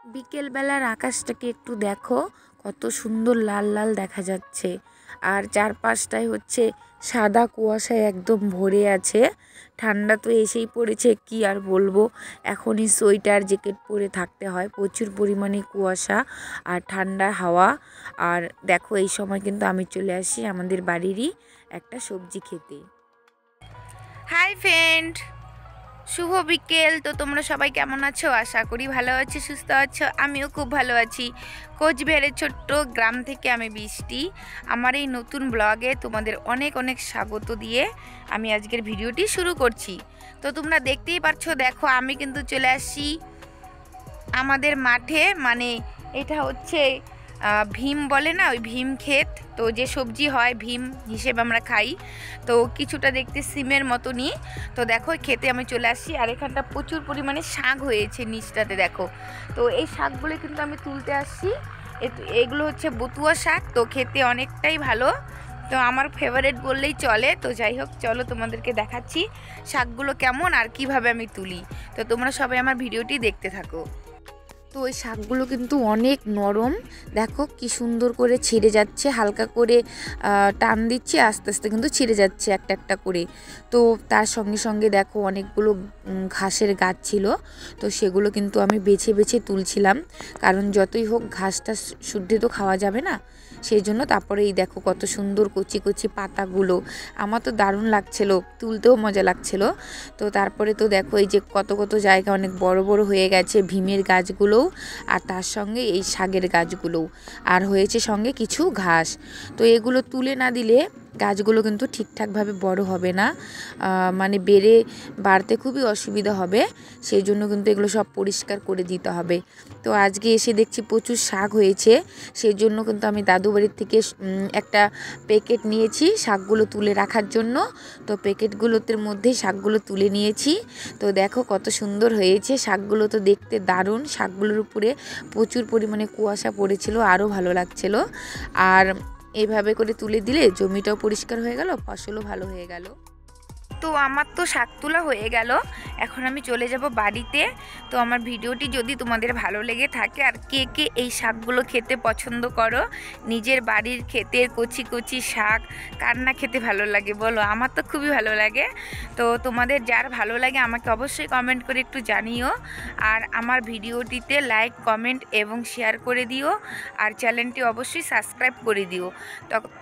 বিকেলবেলার আকাশটাকে একটু দেখো, কত সুন্দর লাল লাল দেখা যাচ্ছে। আর চারপাশটায় হচ্ছে সাদা কুয়াশায় একদম ভরে আছে। ঠান্ডা তো এসেই পড়েছে, কি আর বলবো, এখনই সোয়েটার জ্যাকেট পরে থাকতে হয়, প্রচুর পরিমাণে কুয়াশা আর ঠান্ডা হাওয়া। আর দেখো এই সময় কিন্তু আমি চলে আসি আমাদের বাড়িরই একটা সবজি খেতে। হাই ফ্রেন্ড, শুভ বিকেল। তো তোমরা সবাই কেমন আছো? আশা করি ভালো আছো, সুস্থ আছো। আমিও খুব ভালো আছি। কোচবিহারের ছোট্ট গ্রাম থেকে আমি বৃষ্টি। আমার এই নতুন ব্লগে তোমাদের অনেক অনেক স্বাগত দিয়ে আমি আজকের ভিডিওটি শুরু করছি। তো তোমরা দেখতেই পাচ্ছ, দেখো আমি কিন্তু চলে আসছি আমাদের মাঠে। মানে এটা হচ্ছে ভীম বলে না, ওই ভীম ক্ষেত। তো যে সবজি হয় ভীম হিসেবে আমরা খাই, তো কিছুটা দেখতে সিমের মতনই। তো দেখো খেতে আমি চলে আসি, আর এখানটা প্রচুর পরিমাণে শাক হয়েছে নিচটাতে দেখো। তো এই শাকগুলো কিন্তু আমি তুলতে আসছি। এগুলো হচ্ছে বতুয়া শাক, তো খেতে অনেকটাই ভালো, তো আমার ফেভারিট বললেই চলে। তো যাই হোক, চলো তোমাদেরকে দেখাচ্ছি শাকগুলো কেমন আর কিভাবে আমি তুলি। তো তোমরা সবাই আমার ভিডিওটি দেখতে থাকো। তো ওই শাকগুলো কিন্তু অনেক নরম, দেখো কি সুন্দর করে ছিঁড়ে যাচ্ছে, হালকা করে টান দিচ্ছে, আস্তে আস্তে কিন্তু ছিঁড়ে যাচ্ছে একটা একটা করে। তো তার সঙ্গে সঙ্গে দেখো অনেকগুলো ঘাসের গাছ ছিল, তো সেগুলো কিন্তু আমি বেছে বেছে তুলছিলাম, কারণ যতই হোক ঘাসটা শুদ্ধ তো খাওয়া যাবে না, সেই জন্য। তারপরে এই দেখো কত সুন্দর কচি কচি পাতাগুলো, আমার তো দারুণ লাগছিল, তুলতেও মজা লাগছিল। তো তারপরে তো দেখো এই যে কত কত জায়গা অনেক বড় বড় হয়ে গেছে ভীমের গাছগুলোও, আর তার সঙ্গে এই শাকের গাছগুলোও, আর হয়েছে সঙ্গে কিছু ঘাস। তো এগুলো তুলে না দিলে গাছগুলো কিন্তু ঠিকঠাকভাবে বড় হবে না, মানে বাড়তে খুবই অসুবিধা হবে, সেই জন্য কিন্তু এগুলো সব পরিষ্কার করে দিতে হবে। তো আজকে এসে দেখছি প্রচুর শাক হয়েছে, সেই জন্য কিন্তু আমি দাদু বাড়ির থেকে একটা প্যাকেট নিয়েছি শাকগুলো তুলে রাখার জন্য। তো প্যাকেটগুলোতে মধ্যে শাকগুলো তুলে নিয়েছি। তো দেখো কত সুন্দর হয়েছে শাকগুলো, তো দেখতে দারুণ। শাকগুলোর উপরে প্রচুর পরিমাণে কুয়াশা পড়েছিল, আরও ভালো লাগছিল। আর এইভাবে করে তুলে দিলে জমিটাও পরিষ্কার হয়ে গেল, ফসলও ভালো হয়ে গেল। তো আমার তো শাক তোলা হয়ে গেল, এখন আমি চলে যাব বাড়িতে। তো আমার ভিডিওটি যদি তোমাদের ভালো লেগে থাকে, আর কে কে এই শাকগুলো খেতে পছন্দ করো, নিজের বাড়ির ক্ষেতের কচি কচি শাক কার না খেতে ভালো লাগে বলো? আমার তো খুবই ভালো লাগে। তো তোমাদের যার ভালো লাগে আমাকে অবশ্যই কমেন্ট করে একটু জানিও, আর আমার ভিডিওটিতে লাইক, কমেন্ট এবং শেয়ার করে দিও, আর চ্যানেলটি অবশ্যই সাবস্ক্রাইব করে দিও।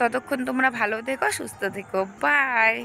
ততক্ষণ তোমরা ভালো থেকো, সুস্থ থেকো, বাই।